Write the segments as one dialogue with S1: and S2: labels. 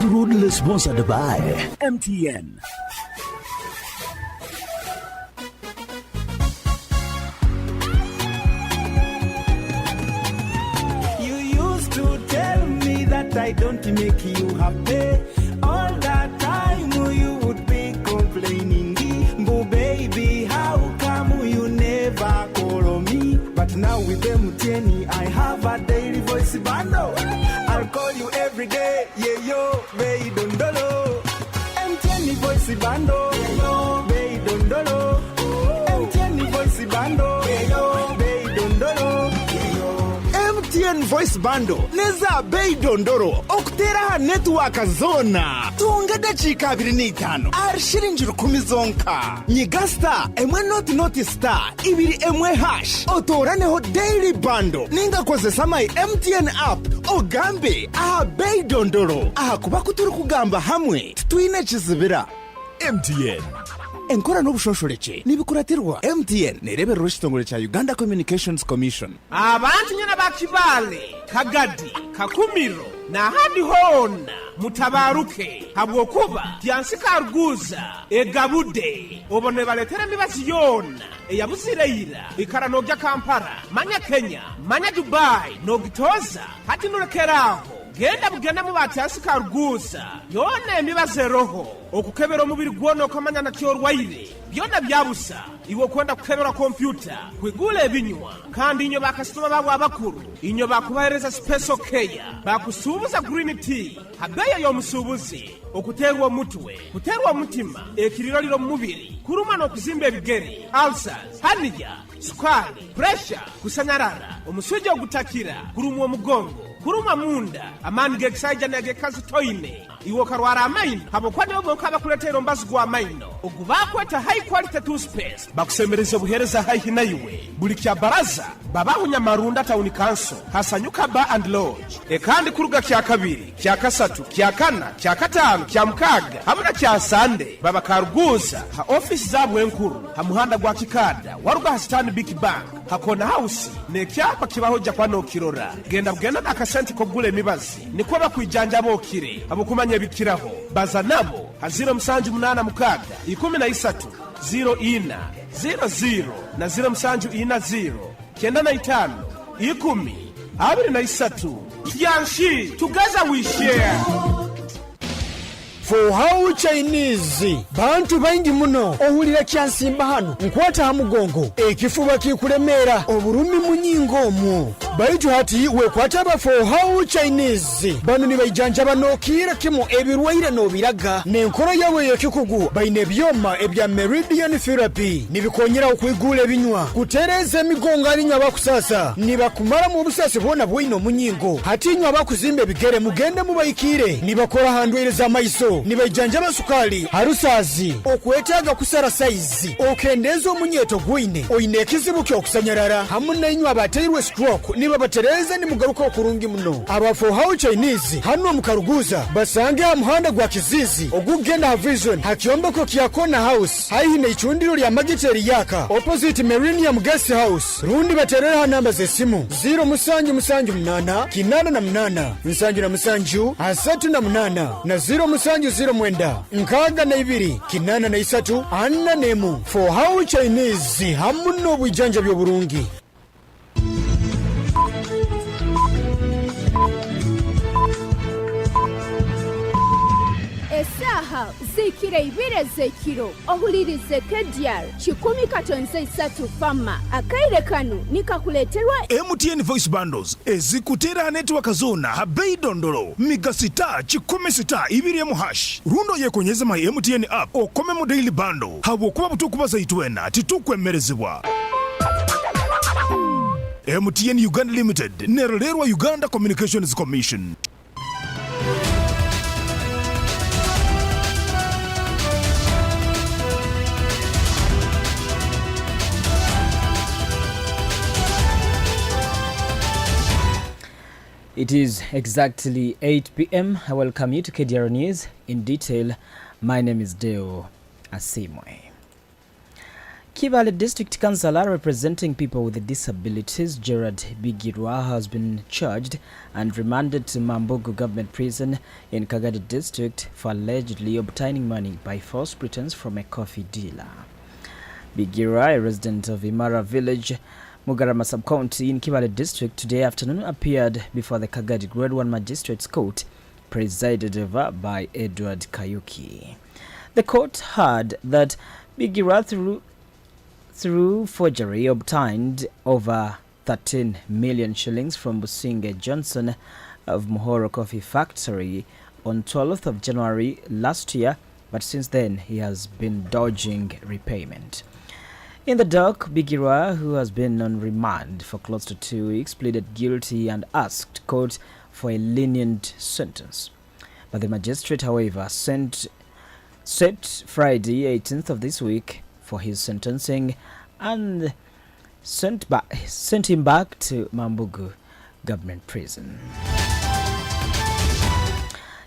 S1: Proudly sponsored by MTN.
S2: You used to tell me that I don't make you happy. All that time you would be complaining. But baby, how come you never call me? But now with MTN, I have a daily voice bundle. I'll call you every day. Yeah, yo, baby, don't dolo. MTN voice bundle. Yeah, yo, baby, don't dolo. MTN voice bundle. Yeah, yo, baby, don't dolo. MTN voice bundle neza bei dondoro okutera network zona tunga dakika 25 arishiringi 10 zonka nyigasta emwe not star ibiri emwe hash otoraneho daily bundle ninga kozesa my MTN app ogambe aha bei dondoro aha kuba kuturi kugamba hamwe twine kizibira MTN enkora n'obushosholeke nibikuratirwa MTN nerebera ekitongole kya Uganda Communications Commission.
S3: Abantu nyina bakibale kagadi kakumiro na hadi hona mutabaruke habwokuba tyansika ruguza egabude obone baletere mibazi yona eyabuzireira ikara nogya Kampala manya Kenya manya Dubai nogitoza hati nurekeraho genda mu batyansika ruguza yona emibaze roho okukebera omubiri gwono kamanya na kyorwaire byona byabusa iwo kwenda kukebera computer kwigula ebinywa kandi inyo bakasitoma babo abakuru inyo bakubahereza special care bakusubuza green tea habeya yo musubuzi okuterwa mutwe kuterwa mutima ekiriroliro mubiri kuruma no kuzimba ebigere ulcers hania sukari pressure kusanyarara omusujja ogutakira kurumwa omugongo kuruma munda amani geksaija nege kazi toine iwo karwara amaino habokwane oboka bakuletera mbazi gwa amaino ogubakweta high quality toothpaste bakusemereza buhereza high naiwe buli kya baraza babahunya marunda town council hasanyuka bar and lodge ekandi kuruga kya kabiri kya kasatu kya kana kya katano kya mukaga hamuna kya sande baba karuguza ha office zabwe enkuru ha muhanda gwa kikada waruga ha stand big bank hakona house ne kyapa kibahoja kwano kirora genda akasenti kogule mibazi niko bakwijanja bokire abokumanya bikiraho baza nabo ha 078 mukaga 13 04 00 na 070 kenda na 5 10 23 yanshi together we share.
S4: For how Chinese bantu baingi muno ohulira kyansimba hano nkwata hamugongo ekifuba kikulemera oburumi munyingo mu baitu hati wekwata ba for how Chinese bano ni bayijanja banokira kimo ebirwaire no biraga nenkoro yawe yekikugu baine byoma ebya meridian therapy nibikonyera okwigula ebinywa kutereza emigongo alinywa bakusasa nibakumara mu busasi bona bwino munyingo hati nywa bakuzimbe bigere mugende mubayikire nibakora handweleza maiso nibajanja basukali harusazi okwetaga kusara saizi okendezo munyeto gwine oine kizibu kyo kusanyarara hamuna inywa bateirwe stroke niba batereza ni mugaruka okurungi muno aba for how Chinese hano mukaruguza basange amuhanda gwa kizizi ogugenda vision hakiomba ko kyakona house haihine ichundiro lya magiteri yaka opposite Millennium Guest House rundi baterera namba zesimu 0 kinana na mnana nsanju na msanju asatu na mnana na 0 mwenda nkaga na ibiri kinana na isatu anna nemu for how Chinese hamuno bwijanja byo burungi.
S5: Esaha zikire ibire zekiro ohulirize kedyal 10 fama akaire kanu nikakuleterwa
S1: MTN voice bundles ezikutera network zona habei dondoro migasita 10 ibiri mu hash rundo yekonyeza my MTN app okome mu daily bundle habo kuba butukubaza itwena titukwemerezebwa. MTN Uganda Limited nererwa Uganda Communications Commission.
S6: It is exactly 8 p.m. I welcome you to KDR News in detail. My name is Deo Asiimwe. Kibale District Councillor representing people with disabilities, Gerard Bigirwa, has been charged and remanded to Mambugu Government Prison in Kagadi District for allegedly obtaining money by false pretense from a coffee dealer. Bigirwa, a resident of Imara Village, Mugarama Sub-County in Kibale District, today afternoon appeared before the Kagadi Grade 1 Magistrates Court, presided over by Edward Kayuki. The court heard that Bigirwa, through forgery, obtained over 13 million shillings from Businge Johnson of Muhoro Coffee Factory on 12th of January last year, but since then he has been dodging repayment. In the dock, Bigirwa, who has been on remand for close to 2 weeks, pleaded guilty and asked court for a lenient sentence. But the magistrate, however, set Friday 18th of this week for his sentencing and sent him back to Mambugu Government Prison.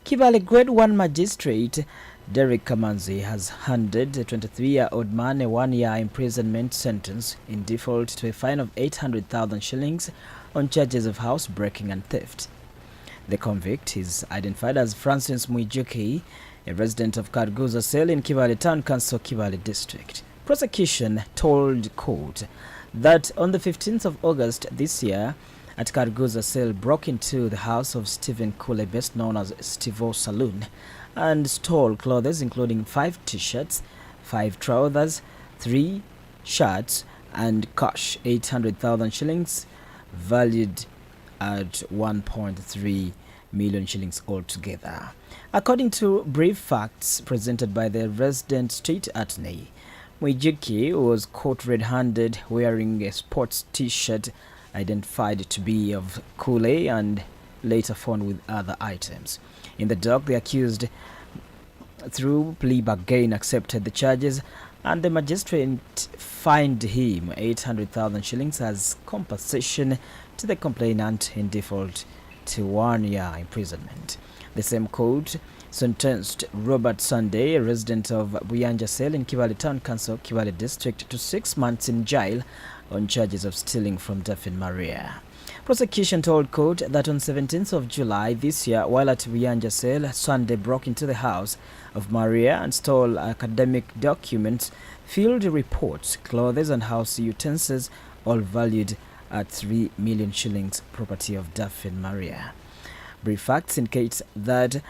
S6: Kibale Grade 1 Magistrate Derek Kamanzi has handed a 23-year-old man a 1-year imprisonment sentence in default to a fine of 800,000 shillings on charges of housebreaking and theft. The convict is identified as Francis Mwijuki, a resident of Karguza Cell in Kibale Town Council, Kibale District. Prosecution told court that on the 15th of August this year, at Karguza Cell, broke into the house of Stephen Kule, best known as Stevo Saloon, and stole clothes including 5 t-shirts, 5 trousers, 3 shirts, and cash 800,000 shillings, valued at 1.3 million shillings altogether. According to brief facts presented by the resident street attorney, Mwijuki was caught red-handed wearing a sports t-shirt identified to be of Kule and later found with other items. In the dock, the accused, through plea bargain, accepted the charges, and the magistrate fined him 800,000 shillings as compensation to the complainant in default to 1 year imprisonment. The same court sentenced Robert Sunday, a resident of Buyanja Cell in Kibale Town Council, Kibale District, to 6 months in jail on charges of stealing from Daphne Maria. Prosecution told court that on 17th of July this year, while at Buyanja Cell, Sunday broke into the house of Maria and stole academic documents, field reports, clothes and house utensils, all valued at 3 million shillings, property of Daphne Maria. Brief facts indicate that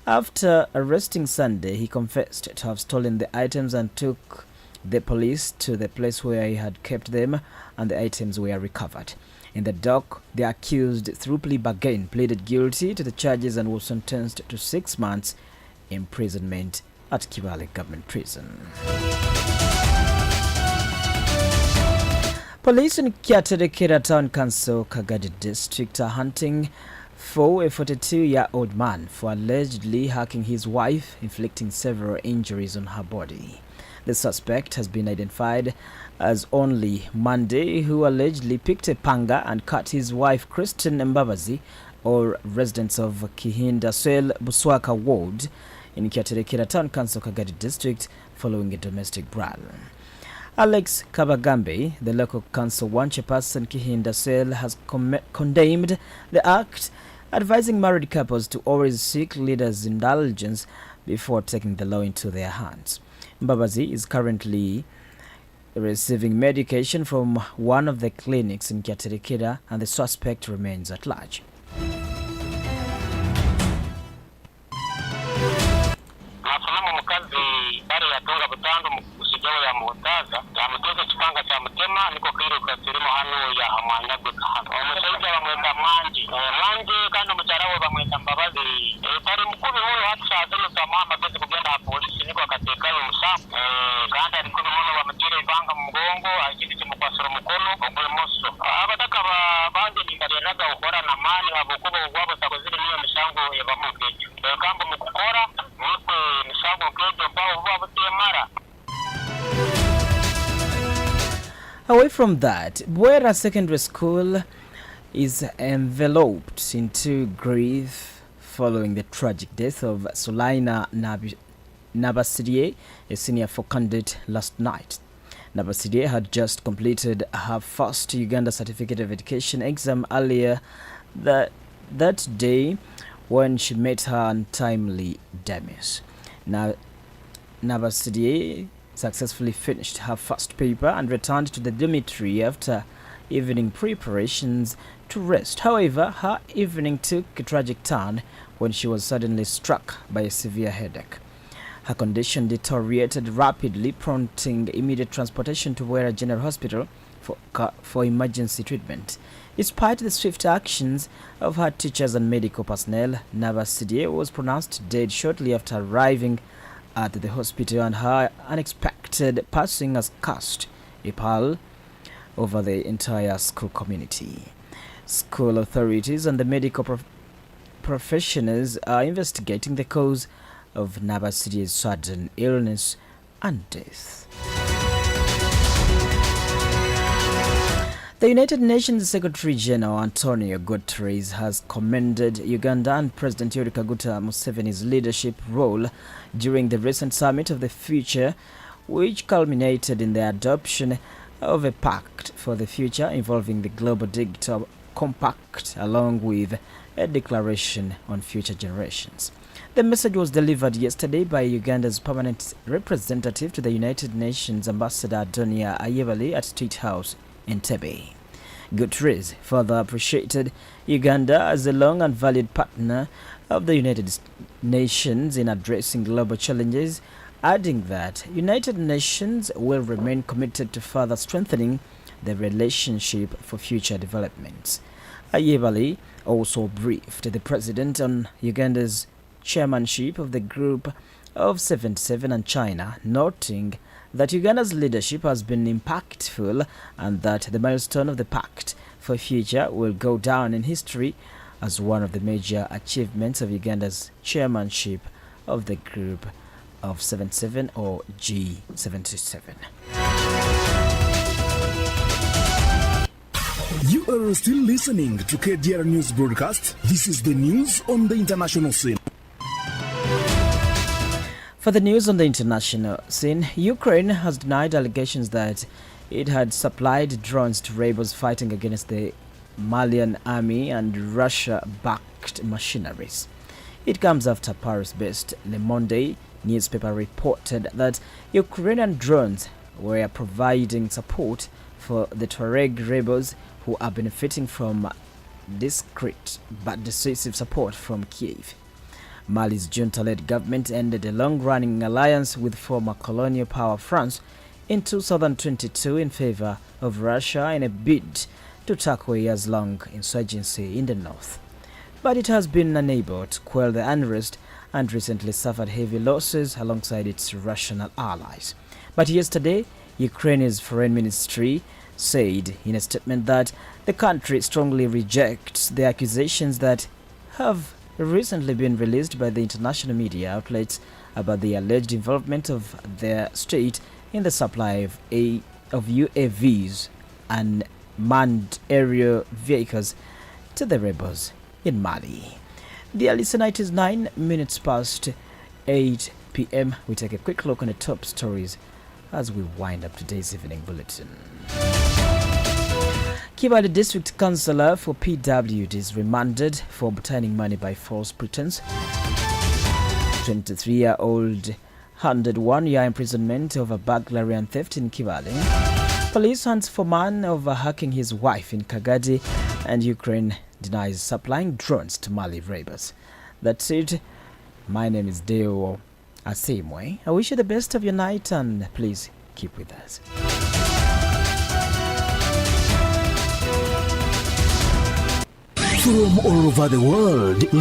S6: after arresting Sunday, he confessed to have stolen the items and took the police to the place where he had kept them, and the items were recovered. In the dock, the accused, through plea bargain, pleaded guilty to the charges and was sentenced to 6 months imprisonment at Kibale Government Prison. Police in Kyaterekera Town Council, Kagadi District, are hunting for a 42-year-old man for allegedly hacking his wife, inflicting several injuries on her body. The suspect has been identified as Only Monday, who allegedly picked a panga and cut his wife Christine Mbabazi, or residents of Kihinda Swel Buswaka Ward in Kyaterekera Town Council, Kagadi District, following a domestic brawl. Alex Kabagambe, the local council one chairperson Kihinda Swel, has condemned the act, advising married couples to always seek leaders' indulgence before taking the law into their hands. Mbabazi is currently receiving medication from one of the clinics in Kyaterekera, and the suspect remains at large. Away from that, Bwera Secondary School is enveloped into grief following the tragic death of Sulaina Nabasirie, a senior 4 candidate, last night. Nabasidi had just completed her first Uganda Certificate of Education exam earlier that day when she met her untimely demise. Now, Nabasidi successfully finished her first paper and returned to the dormitory after evening preparations to rest. However, her evening took a tragic turn when she was suddenly struck by a severe headache. Her condition deteriorated rapidly, prompting immediate transportation to Wera General Hospital for emergency treatment. Despite the swift actions of her teachers and medical personnel, Nabasidi was pronounced dead shortly after arriving at the hospital, and her unexpected passing has cast a pall over the entire school community. School authorities and the medical professionals are investigating the cause of Nabasidi's sudden illness and death. The United Nations Secretary General Antonio Guterres has commended Uganda and President Yoweri Kaguta Museveni's leadership role during the recent summit of the future, which culminated in the adoption of a pact for the future involving the Global Digital Compact along with a declaration on future generations. The message was delivered yesterday by Uganda's permanent representative to the United Nations, Ambassador Deo Asiimwe, at State House in Entebbe. Guterres further appreciated Uganda as a long and valued partner of the United Nations in addressing global challenges, adding that United Nations will remain committed to further strengthening the relationship for future developments. Asiimwe also briefed the president on Uganda's chairmanship of the Group of 77 and China, noting that Uganda's leadership has been impactful and that the milestone of the Pact for Future will go down in history as one of the major achievements of Uganda's chairmanship of the Group of 77 or G77.
S1: You are still listening to KDR News Broadcast. This is the news on the international scene.
S6: For the news on the international scene, Ukraine has denied allegations that it had supplied drones to rebels fighting against the Malian army and Russia-backed machineries. It comes after Paris-based Le Monde newspaper reported that Ukrainian drones were providing support for the Tuareg rebels who are benefiting from discreet but decisive support from Kiev. Mali's junta-led government ended a long-running alliance with former colonial power France in 2022 in favor of Russia in a bid to tackle a years-long insurgency in the north. But it has been unable to quell the unrest and recently suffered heavy losses alongside its Russian allies. But yesterday, Ukraine's foreign ministry said in a statement that the country strongly rejects the accusations that have recently been released by the international media outlets about the alleged involvement of their state in the supply of UAVs and manned aerial vehicles to the rebels in Mali. Dear listener, it is 9 minutes past 8 p.m. We take a quick look on the top stories as we wind up today's evening bulletin. Kibale District Councillor for PWD is remanded for obtaining money by false pretense. 23-year-old handed 1 year imprisonment over burglary and theft in Kibale. Police hunts for man over hacking his wife in Kagadi, and Ukraine denies supplying drones to Mali rebels. That's it. My name is Deo Asiimwe. I wish you the best of your night and please keep with us.
S1: From all over the world,